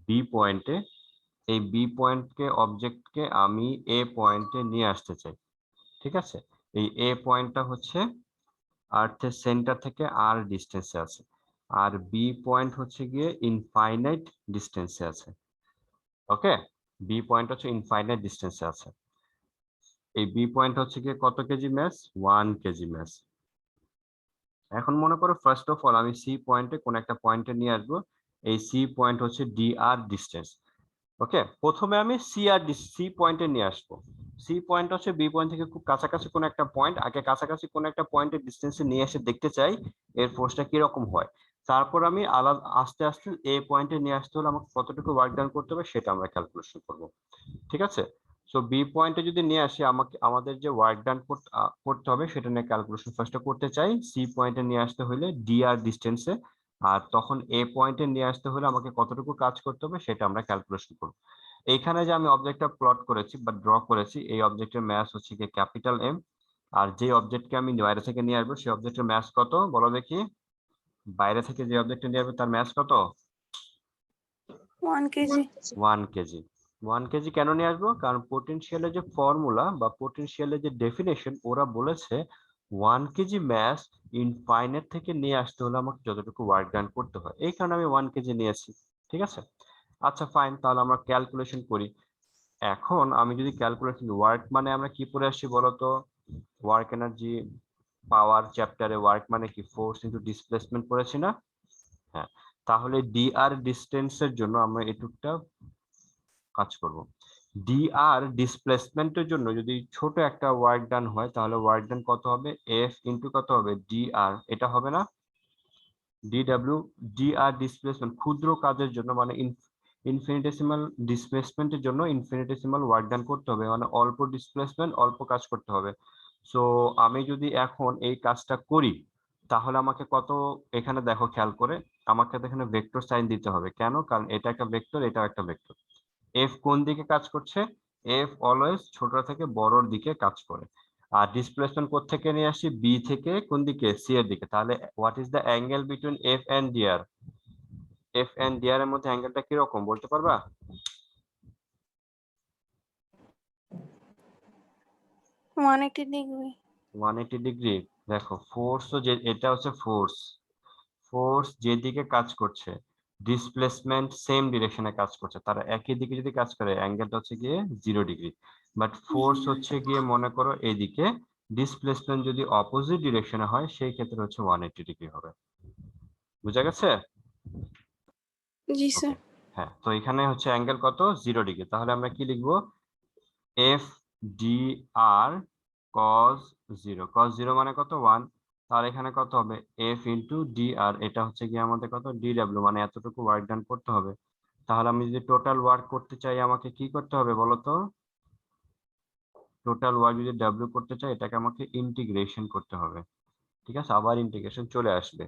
বি পয়েন্টে। এই বি পয়েন্টকে অবজেক্টকে আমি এ পয়েন্টে নিয়ে আসতে চাই। ঠিক আছে, এই এ পয়েন্টটা হচ্ছে আর্থের সেন্টার থেকে আর ডিস্টেন্সে আছে, আর বি পয়েন্ট হচ্ছে গিয়ে ইনফাইনাইট ডিস্টেন্সে আছে। ওকে, বি পয়েন্ট হচ্ছে ইনফাইনাইট ডিস্টেন্সে আছে। এই বি পয়েন্ট হচ্ছে গিয়ে কত কেজি ম্যাস? 1 KG mass. এখন মনে করো ফার্স্ট অফ অল আমি সি পয়েন্টে কোন একটা পয়েন্টে নিয়ে আসবো। এই সি পয়েন্ট হচ্ছে ডি আর ডিস্টেন্স। ওকে, প্রথমে আমি সি পয়েন্টে নিয়ে আসবো। সি পয়েন্ট হচ্ছে বি পয়েন্ট থেকে খুব কাছাকাছি কোন একটা পয়েন্ট, আগে কাছাকাছি কোন একটা পয়েন্টের ডিস্টেন্সে নিয়ে এসে দেখতে চাই এর ফোর্সটা কিরকম হয়। তারপর আমি আলাদা আস্তে আস্তে এ পয়েন্টে নিয়ে আসতে হলে আমাকে কতটুকু ওয়ার্ক ডান করতে হবে সেটা আমরা ক্যালকুলেশন করব। ঠিক আছে, সো বি পয়েন্টে যদি নিয়ে আসি, আমাদের যে ওয়ার্ক ডান করতে হবে সেটা নিয়ে ক্যালকুলেশন ফার্স্টে করতে চাই। সি পয়েন্টে নিয়ে আসতে হলে ডি আর ডিস্টেন্সে, আর তখন এ পয়েন্টে নিয়ে আসতে হলে আমাকে কতটুকু কাজ করতে হবে সেটা আমরা ক্যালকুলেশন করব। এইখানে যে আমি অবজেক্টটা প্লট করেছি বা ড্র করেছি, এই অবজেক্টের ম্যাস হচ্ছে কি ক্যাপিটাল এম। আর যে অবজেক্টকে আমি বাইরে থেকে নিয়ে আসবো সেই অবজেক্টের ম্যাস কত বলো দেখি? বাইরে থেকে যে অবজেক্টটা নিয়ে আসবে তার ম্যাস কত? 1 কেজি। 1 কেজি। 1 কেজি কেন নিয়ে আসবো? কারণ পোটেনশিয়ালের যে ফর্মুলা বা পোটেনশিয়ালের যে ডেফিনেশন, ওরা বলেছে 1 কেজি ম্যাস ইনফাইনাইট থেকে নিয়ে আসতে হলে আমাকে যতটুকু ওয়ার্ক ডান করতে হয়, এই কারণে আমি 1 কেজি নিয়েছি। ঠিক আছে, আচ্ছা ফাইন, তাহলে আমরা ক্যালকুলেশন করি। এখন আমি যদি ক্যালকুলেশন, ওয়ার্ক মানে আমরা কি পড়ে আসছি বলতো? ওয়ার্ক এনার্জি পাওয়ার চ্যাপ্টারে ওয়ার্ক মানে কি? ফোর্স ইনটু ডিসপ্লেসমেন্ট পড়েছি না? হ্যাঁ, তাহলে ডি আর ডিস্টেন্সের জন্য আমরা এটুকটা কাজ করব। ডি আর ডিসপ্লেসমেন্টের জন্য যদি ছোট একটা ওয়ার্ক ডান হয়, তাহলে ওয়ার্ক ডান কত হবে? এফ ইনটু কত হবে? ডি আর। এটা হবে না ডিডব্লিউ। ডি আর ডিসপ্লেসমেন্ট ক্ষুদ্র কাজের জন্য মানে ইনফিনিটেসিমাল ডিসপ্লেসমেন্টের জন্য ইনফিনিটেসিমাল ওয়ার্ক ডান করতে হবে, মানে অল্প ডিসপ্লেসমেন্ট অল্প কাজ করতে হবে। সো আমি যদি এখন এই কাজটা করি, তাহলে আমাকে কত, এখানে দেখো খেয়াল করে, আমাকে তো এখানে ভেক্টর সাইন দিতে হবে। কেন? কারণ এটা একটা ভেক্টর, এটাও একটা ভেক্টর। এফ কোন দিকে কাজ করছে? এফ অলওয়েজ ছোট থেকে বড়র দিকে কাজ করে। আর ডিসপ্লেসমেন্ট কোথা থেকে নিয়ে আসি? বি থেকে কোন দিকে? সি এর দিকে। তাহলে what is the angle between F and d r? F and d r এর মধ্যে অ্যাঙ্গেলটা কিরকম বলতে পারবা? 180 ডিগ্রি। 180 ডিগ্রি। দেখো ফোর্সও যে এটা হচ্ছে ফোর্স যেদিকে কাজ করছে, ডিসপ্লেসমেন্ট সেম ডিরেকশনে কাজ করছে, তারা একই দিকে যদি কাজ করে অ্যাঙ্গেলটা হচ্ছে গিয়ে 0 ডিগ্রি। বাট ফোর্স হচ্ছে গিয়ে মনে করো এইদিকে, ডিসপ্লেসমেন্ট যদি অপোজিট ডিরেকশনে হয় সেই ক্ষেত্রে হচ্ছে 180 ডিগ্রি হবে। বুঝা গেছে? জি স্যার। ওকে, হ্যাঁ, তো এখানে হচ্ছে অ্যাঙ্গেল কত? 0 ডিগ্রি। তাহলে আমরা কি লিখবো? এফ ডি আর কস 0। কস 0 মানে কত? 1। তাহলে এখানে কত হবে? এফ ইন্টু ডি আর, এটা হচ্ছে গিয়ে আমাদের কত? ডিডব্লিউ, মানে এতটুকু ওয়ার্ক ডান করতে হবে। তাহলে আমি যদি টোটাল ওয়ার্ক করতে চাই আমাকে কি করতে হবে বলো তো? টোটাল ওয়ার্ক যদি ডাব্লিউ করতে চাই এটাকে আমাকে ইন্টিগ্রেশন করতে হবে। ঠিক আছে, আবার ইন্টিগ্রেশন চলে আসবে।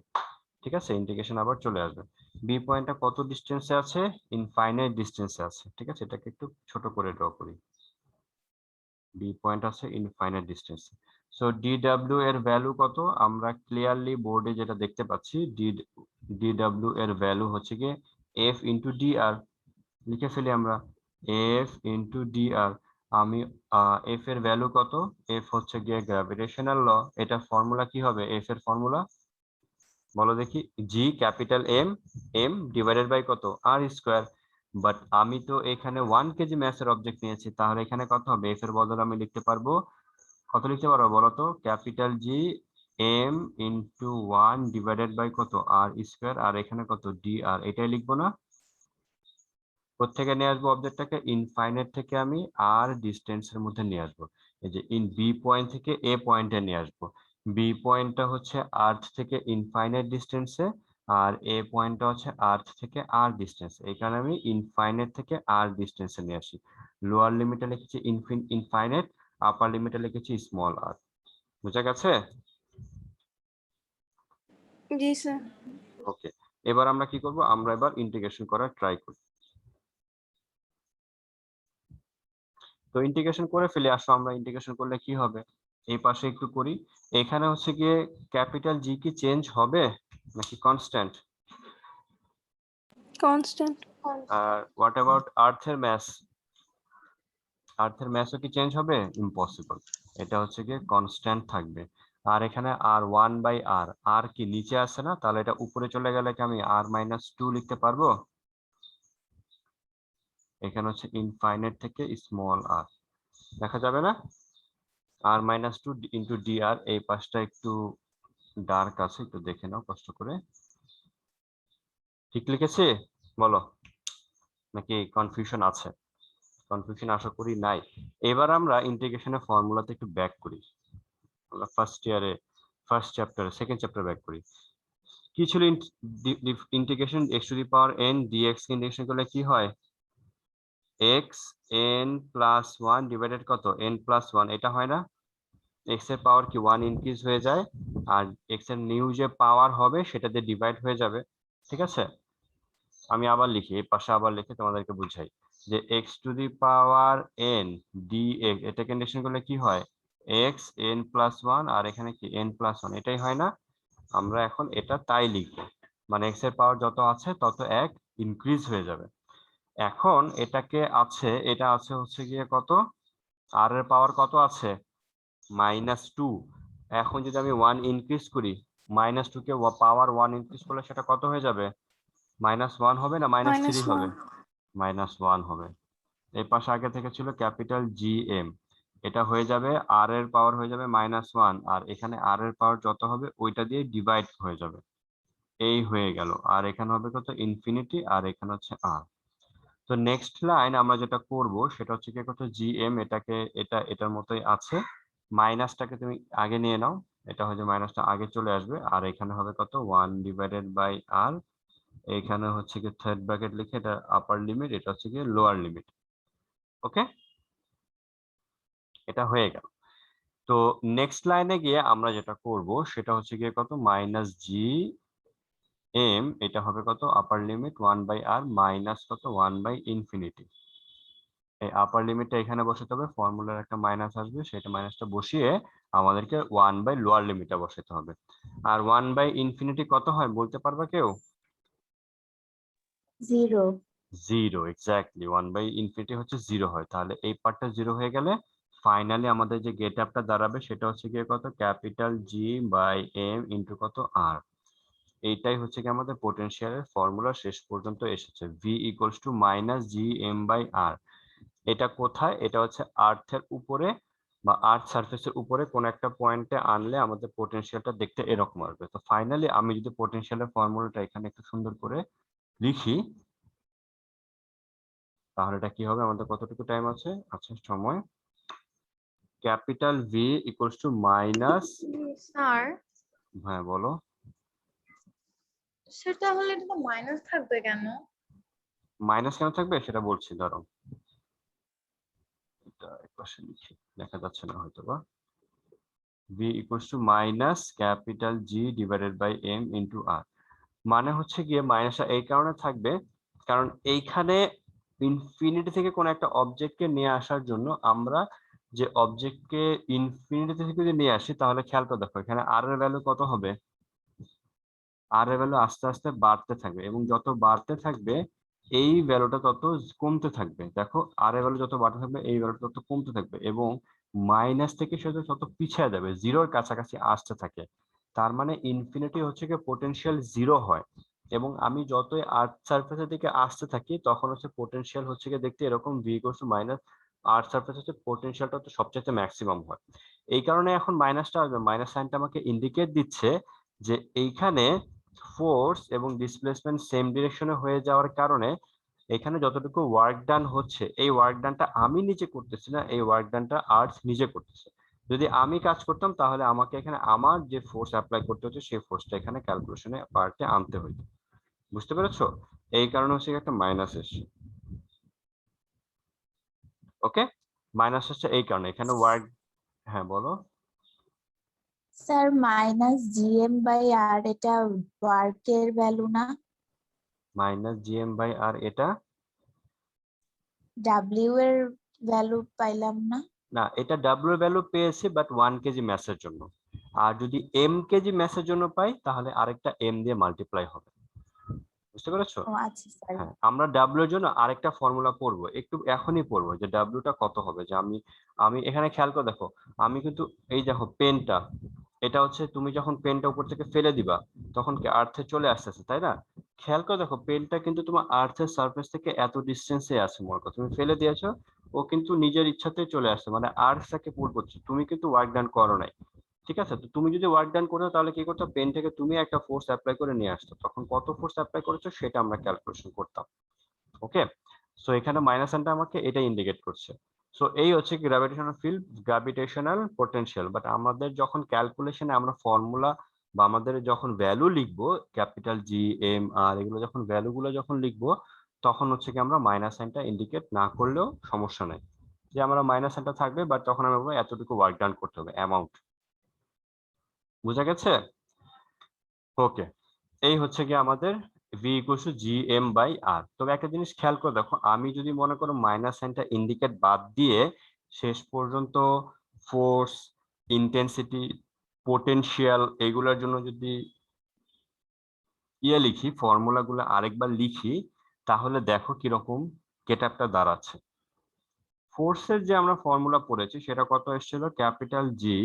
ঠিক আছে, ইন্টিগ্রেশন আবার চলে আসবে। বি পয়েন্টটা কত ডিস্টেন্সে আছে? ইনফাইনাইট ডিস্টেন্সে আছে। ঠিক আছে, এটাকে একটু ছোট করে ড্র করি। বি পয়েন্ট আছে ইনফাইনাইট ডিস্টেন্স। সো ডিডব্লিউ এর ভ্যালু কত? আমরা ক্লিয়ারলি বোর্ডে যেটা দেখতে পাচ্ছি, ডিডব্লিউ এর ভ্যালু হচ্ছে গিয়ে এফ ইন্টু ডি আর। লিখে ফেলি আমরা, এফ ইন্টু ডি আর। আমি এফ এর ভ্যালু কত? এফ হচ্ছে গিয়ে গ্র্যাভিটেশনাল ল। এটা ফর্মুলা কি হবে? এফ এর ফর্মুলা বলো দেখি, G capital M, M divided by কত? R square. বাট আমি তো এখানে 1 কেজি ম্যাসের অবজেক্ট নিয়েছি, তাহলে এখানে কত হবে? এফ এর বদলে আমি লিখতে পারবো কত? লিখতে পারবো বলো তো? Capital G M into 1 divided by কত? R square. আর এখানে কত? D R. এটাই লিখবো না? কোত্থেকে নিয়ে আসবো অবজেক্টটাকে? ইনফাইনাইট থেকে আমি আর ডিস্টেন্সের মধ্যে নিয়ে আসবো। এই যে ইন বি পয়েন্ট থেকে এ পয়েন্টে নিয়ে আসবো। বি পয়েন্টটা হচ্ছে আর্থ থেকে ইনফাইনাইট ডিস্টেন্সে, আর এ পয়েন্টটা হচ্ছে আর্থ থেকে আর ডিস্টেন্স। এই কারণে আমি ইনফাইনাইট থেকে আর ডিস্টেন্সে নিয়ে আসি। লোয়ার লিমিটে লিখেছি ইনফাইনাইট, আপার লিমিটে লিখেছি স্মল আর। বুঝা গেছে? জি স্যার। ওকে, এবার আমরা কি করব? আমরা এবার ইন্টিগ্রেশন করার ট্রাই করি। তো ইন্টিগ্রেশন করে ফেলে আসো। আমরা ইন্টিগ্রেশন করলে কি হবে? এই পাশে একটু করি। এখানে হচ্ছে গিয়ে ক্যাপিটাল জি কি চেঞ্জ হবে নাকি কনস্ট্যান্ট? কনস্ট্যান্ট। আর হোয়াট অ্যাবাউট আর্থের ম্যাস? আর্থের ম্যাসও কি চেঞ্জ হবে? ইম্পসিবল। এটা হচ্ছে গিয়ে কনস্ট্যান্ট থাকবে। আর এখানে আর 1/r, আর কি নিচে আছে না? তাহলে এটা উপরে চলে গেলে কি আমি r-2 লিখতে পারবো? এখানে হচ্ছে ইনফাইনাইট থেকে স্মল আর, দেখা যাবে না? r-2 into dr। এই পাশটা একটু ডার্ক আছে, একটু দেখে নাও কষ্ট করে। ঠিক লিখেছি বলো, নাকি কনফিউশন আছে? কনফিউশন আশা করি নাই। এবার আমরা ইন্টিগ্রেশনের ফর্মুলাতে একটু ব্যাক করি। আমরা ফার্স্ট চ্যাপ্টারে সেকেন্ড চ্যাপ্টার ব্যাক করি। কি ছিল integration? x to the power n dx K integration করলে কি হয়? x n প্লাস 1 ডিভাইডেড কত? n প্লাস 1, এটা হয় না? x এর পাওয়ার কি 1 ইনক্রিজ হয়ে যায়, আর x এর নিউ যে পাওয়ার হবে সেটা দিয়ে ডিভাইড হয়ে যাবে। ঠিক আছে, আমি আবার লিখি, এই পাশে আবার লিখে তোমাদেরকে বুঝাই যে x to the power n dx, এটা কন্ডিশন করলে কি হয়? x n প্লাস 1, আর এখানে কি n প্লাস 1, এটাই হয় না? আমরা এখন এটা তাই লিখবো, মানে x এর পাওয়ার যত আছে তত 1 ইনক্রিজ হয়ে যাবে। এখন এটাকে আছে, এটা আছে হচ্ছে গিয়ে কত? r এর পাওয়ার কত আছে? -2। এখন যদি আমি 1 ইনক্রিজ করি, -2 কে পাওয়ার 1 ইনক্রিজ করলে সেটা কত হয়ে যাবে? -1 হবে না -3 হবে? -1 হবে। এই পাশে আগে থেকে ছিল ক্যাপিটাল জি এম, এটা হয়ে যাবে আর এর পাওয়ার হয়ে যাবে -1, আর এখানে আর এর পাওয়ার যত হবে ওইটা দিয়ে ডিভাইড হয়ে যাবে। এই হয়ে গেল। আর এখানে হবে কত? ইনফিনিটি। আর এখানে হচ্ছে আর। তো নেক্সট লাইন আমরা যেটা করব সেটা হচ্ছে কি, কত জি এম, এটাকে এটার মতোই আছে। মাইনাসটাকে তুমি আগে নিয়ে নাও, এটা হচ্ছে মাইনাসটা আগে চলে আসবে। আর এখানে হবে কত? 1 ডিভাইডেড বাই আর। এখানে হচ্ছে কি থার্ড ব্র্যাকেট লিখে এটা আপার লিমিট, এটা হচ্ছে কি লোয়ার লিমিট। ওকে, এটা হয়ে গেল। তো নেক্সট লাইনে গিয়ে আমরা যেটা করব সেটা হচ্ছে গিয়ে কত? মাইনাস জি এম, এটা হবে কত? আপার লিমিট 1/r মাইনাস কত? 1/ইনফিনিটি। এই আপার লিমিটটা এখানে বসাতে হবে, ফর্মুলার একটা মাইনাস আসবে, সেটা মাইনাসটা বসিয়ে আমাদেরকে 1/লোয়ার লিমিটটা বসাতে হবে। আর 1/ইনফিনিটি কত হয় বলতে পারবা কেউ? 0 0, এক্স্যাক্টলি 1/ইনফিনিটি হচ্ছে 0 হয়। তাহলে এই পার্টটা 0 হয়ে গেলে ফাইনালি আমাদের যে গেট আপটা দাঁড়াবে সেটা হচ্ছে গিয়ে কত, capital G by M into কত আর। এইটাই হচ্ছে কি আমাদের পোটেনশিয়ালের ফর্মুলা শেষ পর্যন্ত এসেছে, v equals to minus G M by r. এটা কোথায়, এটা হচ্ছে আর্থের উপরে বা আর্থ সারফেসের উপরে কোন একটা পয়েন্টে আনলে আমাদের পোটেনশিয়ালটা দেখতে এরকম আসবে। তো ফাইনালি আমি যদি পোটেনশিয়ালের ফর্মুলাটা এখানে একটু সুন্দর করে লিখি, তাহলে এটা কি হবে, আমাদের কতটুকু টাইম আছে, আচ্ছা সময়, capital V equals to minus, sir হ্যাঁ বলো। সেটা হলে এটা তো মাইনাস থাকবে কেন? মাইনাস কেন থাকবে সেটা বলছি, ধরো এটা একপাশে লিখি, দেখা যাচ্ছে না হয়তো বা, v equals to minus capital G divided by M into r. মানে হচ্ছে গিয়ে মাইনাসটা এই কারণে থাকবে কারণ এইখানে ইনফিনিটি থেকে কোন একটা অবজেক্টকে নিয়ে আসার জন্য আমরা যে অবজেক্টকে ইনফিনিটি থেকে যদি নিয়ে আসি, তাহলে খেয়াল করে দেখো এখানে আর এর ভ্যালু কত হবে, আর এর ভ্যালু আস্তে আস্তে বাড়তে থাকবে এবং যত বাড়তে থাকবে এই ভ্যালুটা তত কমতে থাকবে। দেখো আর এর ভ্যালু যত বাড়তে থাকবে এই ভ্যালুটা তত কমতে থাকবে এবং মাইনাস থেকে সেটা তত পিছিয়ে যাবে, জিরোর কাছাকাছি আসতে থাকে। তার মানে ইনফিনিটি হচ্ছে কি পোটেনশিয়াল জিরো হয় এবং আমি যতই আর্থ সারফেসের দিকে আসতে থাকি তখন হচ্ছে পোটেনশিয়াল হচ্ছে কি দেখতে এরকম V equals to minus, earth surface হচ্ছে পোটেনশিয়ালটা তো সবচেয়ে ম্যাক্সিমাম হয়। এই কারণে এখন মাইনাসটা আসবে, মাইনাস সাইনটা আমাকে ইন্ডিকেট দিচ্ছে যে এইখানে ফোর্স এবং ডিসপ্লেসমেন্ট সেম ডিরেকশনে হয়ে যাওয়ার কারণে এখানে যতটুকু ওয়ার্ক ডান হচ্ছে এই ওয়ার্ক ডানটা আমি নিজে করতেছি না, এই ওয়ার্ক ডানটা আর্থ নিজে করতেছে। যদি আমি কাজ করতাম তাহলে আমাকে এখানে আমার যে ফোর্স অ্যাপ্লাই করতে হচ্ছে সেই ফোর্সটা এখানে ক্যালকুলেশনে পার্টে আনতে হইতো। বুঝতে পেরেছো? এই কারণে হচ্ছে একটা মাইনাস এসছে। ওকে, মাইনাস হচ্ছে এই কারণে এখানে ওয়ার্ক, হ্যাঁ বলো। Sir minus GM by r এটা ওয়ার্কের ভ্যালু না? মাইনাস জিএম বাই আর এটা, ডাব্লিউ এর ভ্যালু পাইলাম না। না এটা ডাব্লিউ এর ভ্যালু পেয়েছি বাট 1 কেজি ম্যাসের জন্য, আর যদি এম কেজি ম্যাসের জন্য পাই তাহলে আরেকটা এম দিয়ে মাল্টিপ্লাই হবে। বুঝতে পেরেছো? ও আচ্ছা স্যার। হ্যাঁ, আমরা ডাব্লিউ এর জন্য আরেকটা ফর্মুলা পড়বো, একটু এখনই পড়বো যে ডাব্লিউটা কত হবে। যে আমি আমি এখানে খেয়াল করে দেখো, আমি কিন্তু এই দেখো পেনটা, এটা হচ্ছে তুমি যখন পেনটা উপর থেকে ফেলে দিবা তখন কি আর্থে চলে আসতেছে, তাই না? খেয়াল করে দেখো পেনটা কিন্তু তোমার আর্থের সারফেস থেকে এত ডিস্টেন্সে আছে, মনে করো তুমি ফেলে দিয়েছো, ও কিন্তু নিজের ইচ্ছাতেই চলে আসছে, মানে আর্থটাকে পুল করছে, তুমি কিন্তু ওয়ার্ক ডান করো নাই। ঠিক আছে, তো তুমি যদি ওয়ার্ক ডান করো তাহলে কি করতো, পেন থেকে তুমি একটা ফোর্স অ্যাপ্লাই করে নিয়ে আসতো, তখন কত ফোর্স অ্যাপ্লাই করেছো সেটা আমরা ক্যালকুলেশন করতাম। ওকে, সো এখানে মাইনাস সাইনটা আমাকে এটা ইন্ডিকেট করছে। সো এই হচ্ছে gravitational field, gravitational potential. But আমাদের যখন ক্যালকুলেশনে আমরা ফর্মুলা বা আমাদের যখন ভ্যালু লিখবো, ক্যাপিটাল জি এম আর এগুলো যখন ভ্যালু গুলো যখন লিখবো, তখন হচ্ছে কি আমরা মাইনাস সাইনটা ইন্ডিকেট না করলেও সমস্যা নাই, যে আমরা মাইনাস সাইনটা থাকবে বাট তখন আমরা বলবো এতটুকু ওয়ার্ক ডান করতে হবে, অ্যামাউন্ট। বুঝা গেছে? ওকে, এই হচ্ছে কি আমাদের v equals to G M by r. তবে একটা জিনিস খেয়াল করে দেখো, আমি যদি মনে করো মাইনাস সাইনটা ইন্ডিকেট বাদ দিয়ে শেষ পর্যন্ত ফোর্স, ইন্টেন্সিটি, পোটেনশিয়াল এগুলোর জন্য যদি লিখি, ফর্মুলা গুলো আরেকবার লিখি, তাহলে দেখো কিরকম গেটআপটা দাঁড়াচ্ছে। ফোর্সের যে আমরা ফর্মুলা পড়েছি সেটা কত এসেছিল, capital G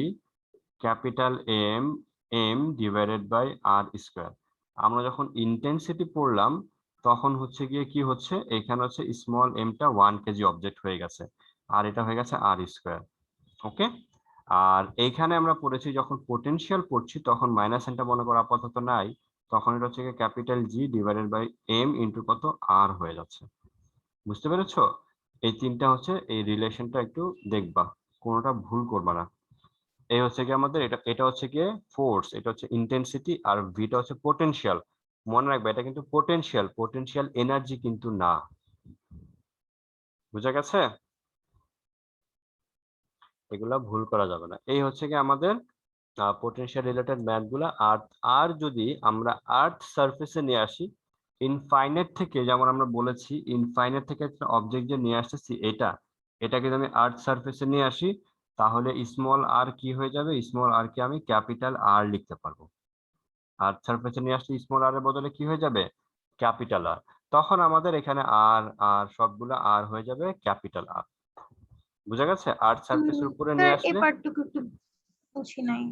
capital M M divided by R square. আমরা যখন ইন্টেন্সিটি পড়লাম তখন হচ্ছে গিয়ে কি হচ্ছে, এখানে হচ্ছে স্মল এমটা 1 কেজি অবজেক্ট হয়ে গেছে আর এটা হয়ে গেছে আর স্কোয়ার। ওকে, আর এইখানে আমরা পড়েছি যখন পোটেনশিয়াল পড়ছি তখন মাইনাস সাইনটা মনে করো আপাতত নাই, তখন এটা হচ্ছে capital G divided by M into কত আর হয়ে যাচ্ছে। বুঝতে পেরেছো? এই তিনটা হচ্ছে এই রিলেশনটা একটু দেখবা, কোনোটা ভুল করবা না। এই হচ্ছে কি আমাদের এটা এটা হচ্ছে কি ফোর্স, এটা হচ্ছে ইন্টেন্সিটি, আর ভিটা হচ্ছে পোটেনশিয়াল। মনে রাখবে এটা কিন্তু পোটেনশিয়াল, পোটেনশিয়াল এনার্জি কিন্তু না। বুঝা গেছে? এগুলা ভুল করা যাবে না। এই হচ্ছে কি আমাদের পোটেনশিয়াল রিলেটেড ম্যাথ গুলা। আর আর যদি আমরা আর্থ সারফেসে নিয়ে আসি, ইনফাইনাইট থেকে, যেমন আমরা বলেছি ইনফাইনাইট থেকে একটা অবজেক্ট যে নিয়ে আসতেছি এটা, এটাকে যদি আমি আর্থ সারফেসে নিয়ে আসি তাহলে স্মল আর কি হয়ে যাবে, স্মল আর কে আমি ক্যাপিটাল আর লিখতে পারবো। আর্থ সারফেসে নিয়ে আসলে স্মল আর এর বদলে কি হয়ে যাবে, ক্যাপিটাল আর। তখন আমাদের এখানে আর আর সবগুলো আর হয়ে যাবে ক্যাপিটাল আর। বুঝা গেছে? আর্থ সারফেসের উপরে নিয়ে স্যার এই আসলে পার্টটুকু একটু বুঝি নাই।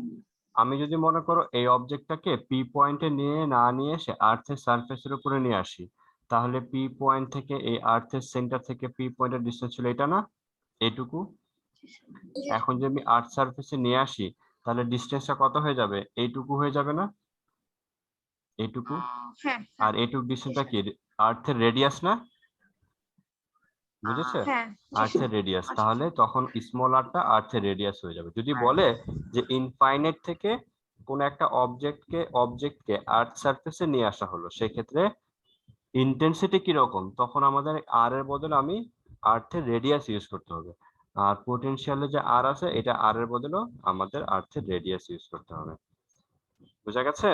আমি যদি মনে করো এই অবজেক্টটাকে পি পয়েন্টে নিয়ে না নিয়ে এসে আর্থের সারফেসের উপরে নিয়ে আসি, তাহলে পি পয়েন্ট থেকে এই আর্থের সেন্টার থেকে পি পয়েন্টের ডিসটেন্স ছিল এটা না, এইটুকু। এখন যদি আমি আর্থ সারফেসে নিয়ে আসি তাহলে ডিসটেন্সটা কত হয়ে যাবে? এইটুকু হয়ে যাবে না? এইটুকু। হ্যাঁ আর এইটুকু ডিসটেন্সটা কি? আর্থের রেডিয়াস না? বুঝেছে? হ্যাঁ আর্থের রেডিয়াস। তাহলে তখন স্মল আরটা আর্থের রেডিয়াস হয়ে যাবে। যদি বলে যে ইনফাইনাইট থেকে কোন একটা অবজেক্টকে আর্থ সারফেসে নিয়ে আসা হলো, সেক্ষেত্রে ইন্টেন্সিটি কিরকম, তখন আমাদের আর এর বদলে আমি আর্থের রেডিয়াস ইউজ করতে হবে। আর পোটেনশিয়ালে যে আর আছে, এটা আর এর বদলেও আমাদের আর্থের রেডিয়াস ইউজ করতে হবে। বুঝা গেছে?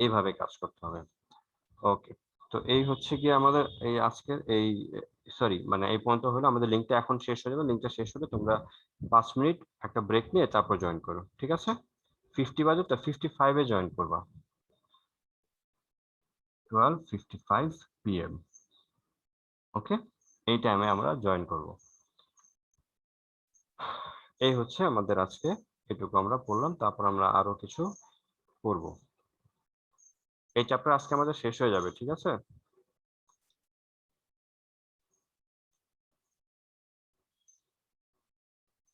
এইভাবে কাজ করতে হবে। ওকে, তো এই হচ্ছে কি আমাদের এই আজকের এই সরি মানে এই পর্যন্ত হলো। আমাদের লিঙ্কটা এখন শেষ হয়ে যাবে। লিঙ্কটা শেষ হলে তোমরা 5 মিনিট একটা ব্রেক নিয়ে তারপর জয়েন করো, ঠিক আছে? 50 বাজে তো 55 এ জয়েন করবা। 12:55 PM। ওকে, এই টাইমে আমরা জয়েন করব। এই হচ্ছে আমাদের আজকে, এটুকু আমরা পড়লাম, তারপর আমরা আরো কিছু পড়বো। এই চ্যাপ্টার আজকে আমাদের শেষ হয়ে যাবে, ঠিক আছে?